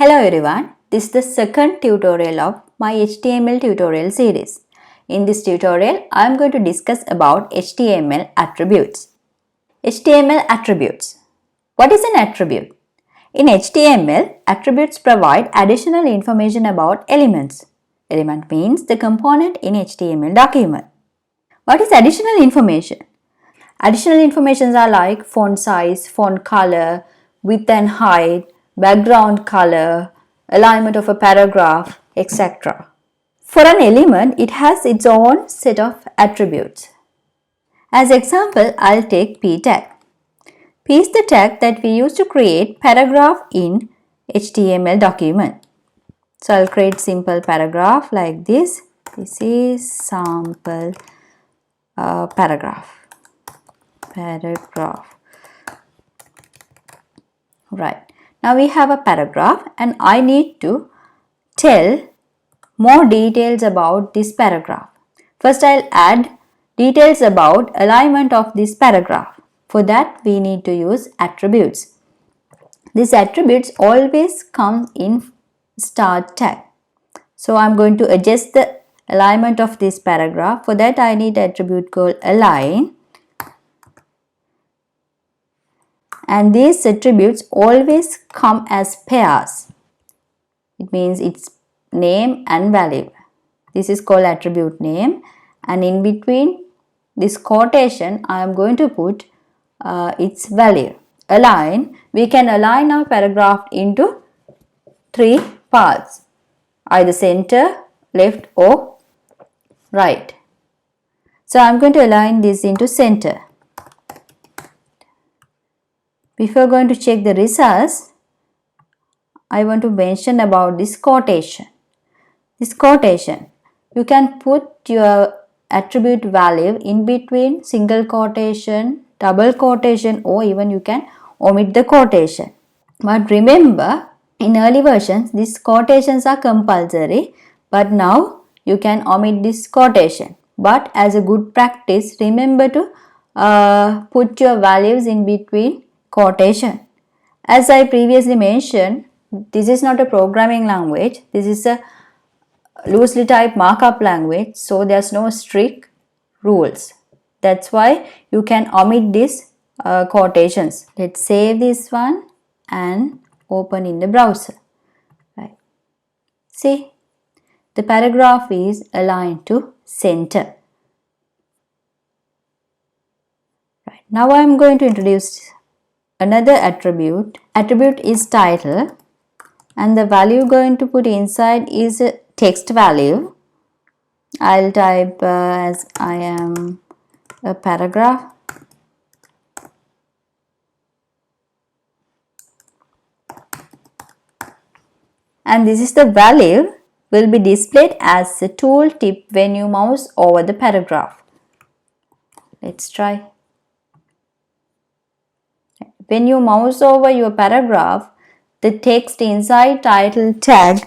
Hello everyone, this is the second tutorial of my HTML tutorial series. In this tutorial, I am going to discuss about HTML attributes. HTML attributes. What is an attribute? In HTML, attributes provide additional information about elements. Element means the component in HTML document. What is additional information? Additional informations are like font size, font color, width and height, background color, alignment of a paragraph, etc. For an element, it has its own set of attributes. As example, I'll take p tag. P is the tag that we use to create paragraph in HTML document. So I'll create simple paragraph like this. This is sample paragraph. Right. Now we have a paragraph and I need to tell more details about this paragraph. First I'll add details about alignment of this paragraph. For that we need to use attributes. These attributes always come in start tag. So I'm going to adjust the alignment of this paragraph. For that I need attribute called align. And these attributes always come as pairs. It means its name and value. This is called attribute name, and in between this quotation I am going to put its value. Align, we can align our paragraph into three parts, either center, left or right. So I am going to align this into center. Before going to check the results, I want to mention about this quotation. This quotation, you can put your attribute value in between single quotation, double quotation, or even you can omit the quotation. But remember, in early versions, these quotations are compulsory, but now you can omit this quotation. But as a good practice, remember to put your values in between quotation. As I previously mentioned, this is not a programming language. This is a loosely typed markup language, so there's no strict rules. That's why you can omit these quotations. Let's save this one and open in the browser. Right. See, the paragraph is aligned to center. Right. Now I am going to introduce another attribute. Attribute is title, and the value going to put inside is a text value. I'll type as I am a paragraph. And this is the value will be displayed as a tooltip when you mouse over the paragraph. Let's try. When you mouse over your paragraph, the text inside title tag,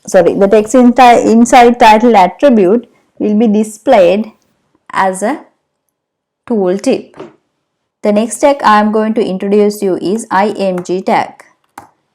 the text inside title attribute will be displayed as a tooltip. The next tag I am going to introduce you is img tag.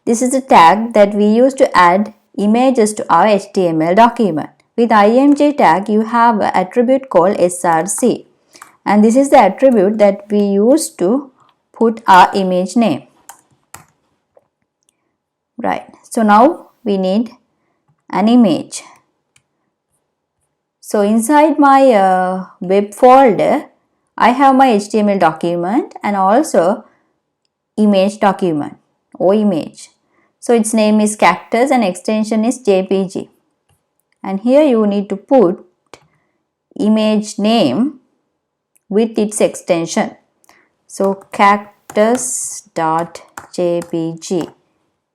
This is a tag that we use to add images to our HTML document. With img tag, you have an attribute called src, and this is the attribute that we use to put our image name. Right. So now we need an image. So inside my web folder, I have my HTML document and also image document or image. So its name is cactus and extension is JPG. And here you need to put image name with its extension. So cactus.jpg.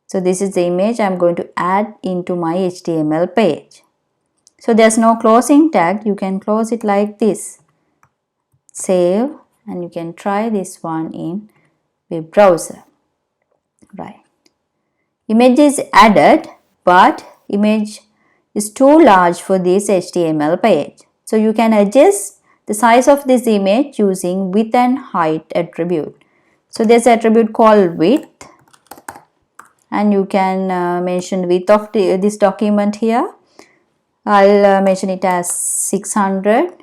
So this is the image I am going to add into my HTML page. So there's no closing tag. You can close it like this. Save, and you can try this one in web browser. Right. Image is added, but image is too large for this HTML page. So you can adjust the size of this image using width and height attribute. So there's an attribute called width, and you can mention width of this document here. I'll mention it as 600.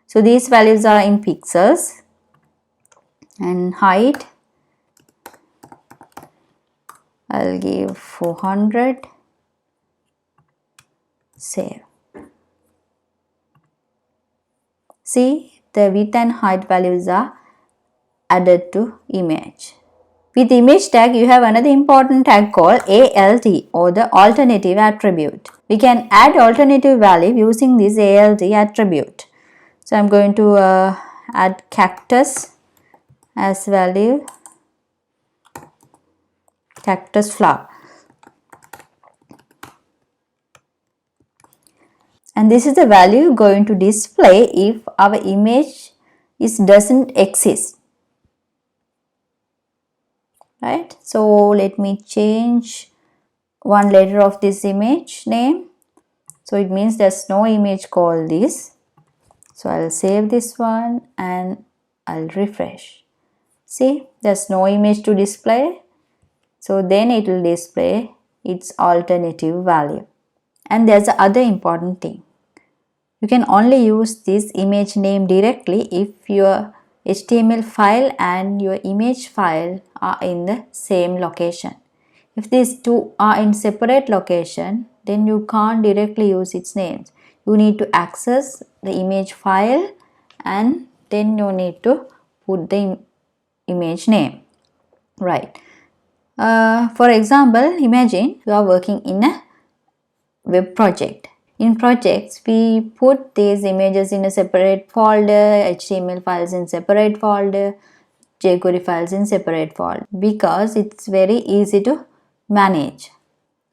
So these values are in pixels, and height I'll give 400. Save. See, the width and height values are added to image. With image tag, you have another important tag called ALT, or the alternative attribute. We can add alternative value using this ALT attribute. So I'm going to add cactus as value, cactus flower. And this is the value going to display if our image doesn't exist. Right? So let me change one letter of this image name. So it means there's no image called this. So I'll save this one and I'll refresh. See, there's no image to display. So then it will display its alternative value. And there's the other important thing. You can only use this image name directly if your HTML file and your image file are in the same location. If these two are in separate location, then you can't directly use its names. You need to access the image file and then you need to put the image name. Right. For example, imagine you are working in a web project. In projects, we put these images in a separate folder, HTML files in separate folder, jQuery files in separate folder, because it's very easy to manage.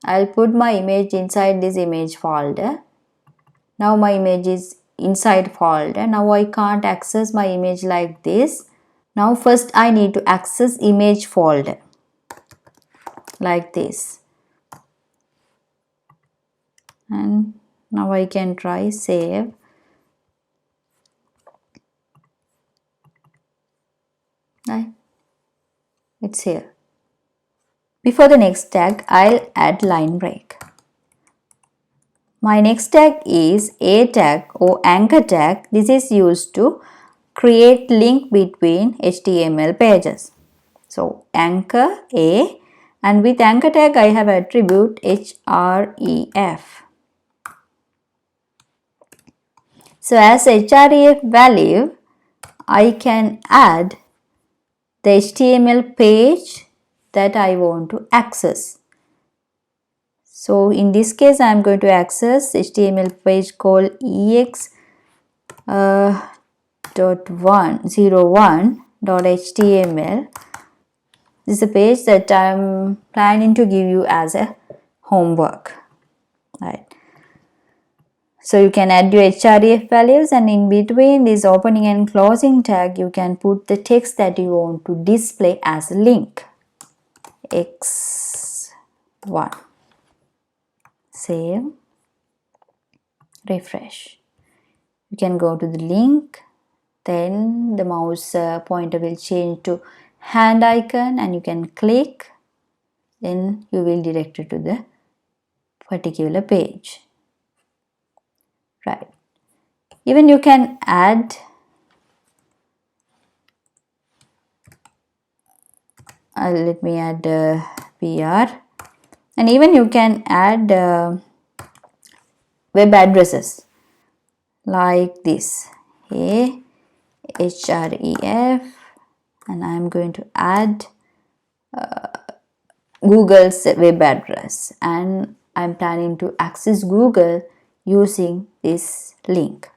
I'll put my image inside this image folder. Now my image is inside folder. Now I can't access my image like this. Now first I need to access image folder like this. And now I can try save. Right. It's here. Before the next tag, I'll add line break. My next tag is A tag or anchor tag. This is used to create link between HTML pages. So anchor A, and with anchor tag I have attribute href. So as href value, I can add the HTML page that I want to access. So in this case, I am going to access HTML page called ex.101.html. This is a page that I am planning to give you as a homework. Right. So you can add your href values, and in between this opening and closing tag, you can put the text that you want to display as a link. X1. Save. Refresh. You can go to the link, then the mouse pointer will change to hand icon and you can click, then you will direct it to the particular page. Right. Even you can add let me add PR, and even you can add web addresses like this. A href, and I am going to add Google's web address, and I am planning to access Google using this link.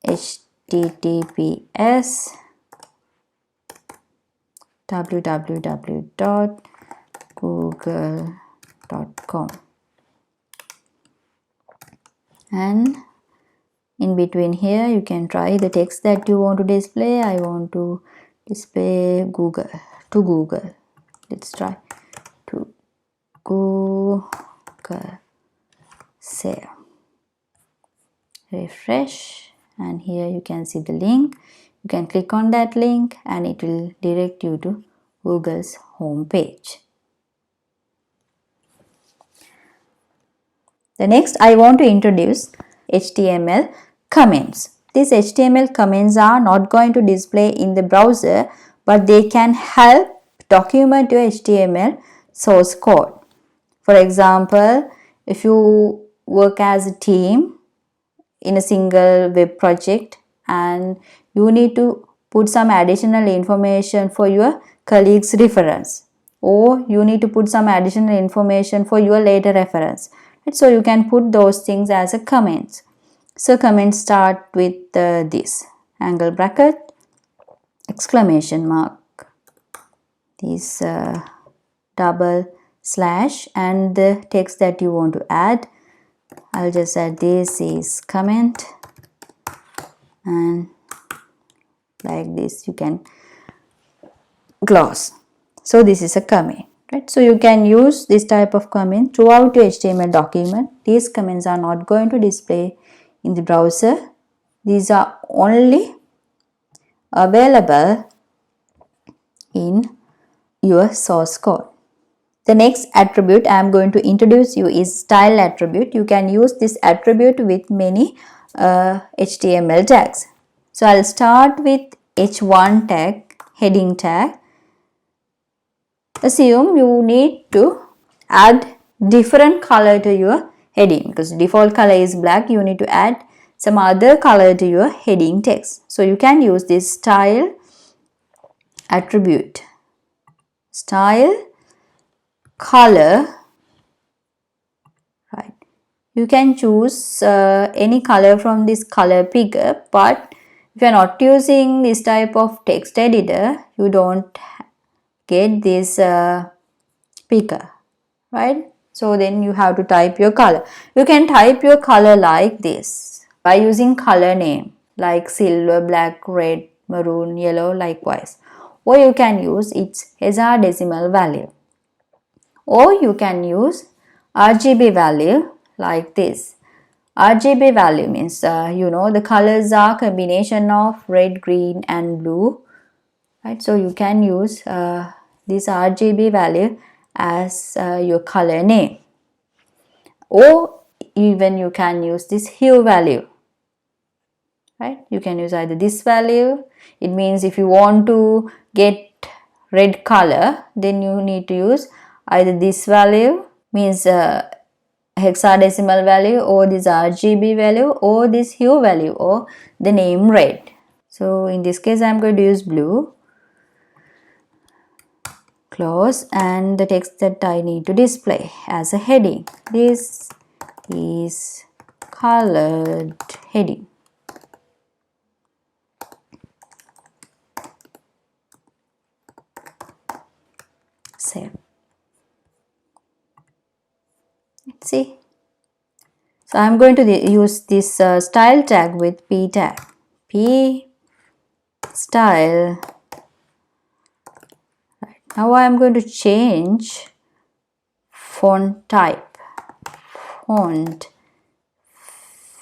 https www.google.com, and in between here you can try the text that you want to display. I want to display Google to Google. Let's try to Google. Save. Refresh, and here you can see the link. You can click on that link and it will direct you to Google's home page. The next, I want to introduce HTML comments. These HTML comments are not going to display in the browser, but they can help document your HTML source code. For example, if you work as a team in a single web project and you need to put some additional information for your colleagues' reference, or you need to put some additional information for your later reference. So you can put those things as a comments. So comments start with this angle bracket, exclamation mark, this double slash, and the text that you want to add. I'll just add this is comment, and like this you can close. So this is a comment, right? So you can use this type of comment throughout your HTML document. These comments are not going to display in the browser. These are only available in your source code. The next attribute I am going to introduce you is style attribute. You can use this attribute with many HTML tags. So I'll start with H1 tag, heading tag. Assume you need to add different color to your heading, because default color is black. You need to add some other color to your heading text. So you can use this style attribute. Style color, right? You can choose any color from this color picker, but if you are not using this type of text editor, you don't get this picker, right? So then you have to type your color. You can type your color like this by using color name like silver, black, red, maroon, yellow, likewise. Or you can use its hexadecimal value. Or you can use RGB value like this. RGB value means the colors are combination of red, green and blue, right? So you can use this RGB value as your color name, or even you can use this hue value, right? You can use either this value. It means if you want to get red color, then you need to use either this value, means hexadecimal value, or this RGB value, or this hue value, or the name red. So in this case I am going to use blue. Close, and the text that I need to display as a heading. This is colored heading. Save. Let's see. So I'm going to use this style tag with p tag. P style. Right. Now I am going to change font type. Font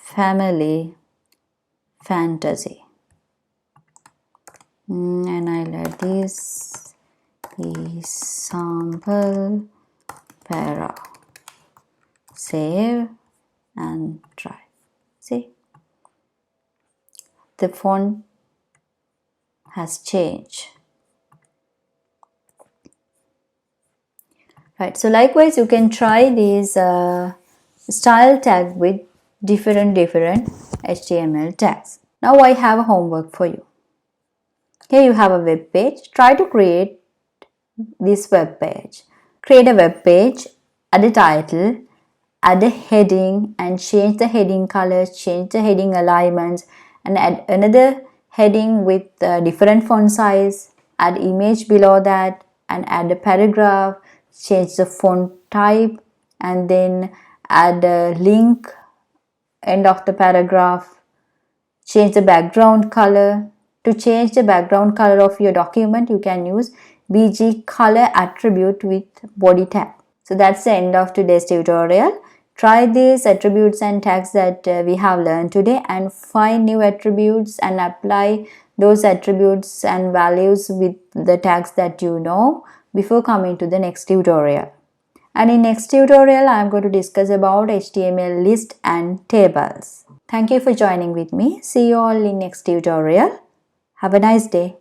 family fantasy. And I'll add this is sample para. Save and try. See, the font has changed. Right, so likewise you can try these style tag with different HTML tags. Now I have a homework for you. Here you have a web page. Try to create this web page. Create a web page, add a title, add a heading, and change the heading colors, change the heading alignments, and add another heading with different font size, add image below that, and add a paragraph, change the font type, and then add a link end of the paragraph, change the background color. To change the background color of your document, you can use BG color attribute with body tag. So that's the end of today's tutorial. Try these attributes and tags that we have learned today, and find new attributes and apply those attributes and values with the tags that you know before coming to the next tutorial. And in next tutorial, I am going to discuss about HTML list and tables. Thank you for joining with me. See you all in next tutorial. Have a nice day.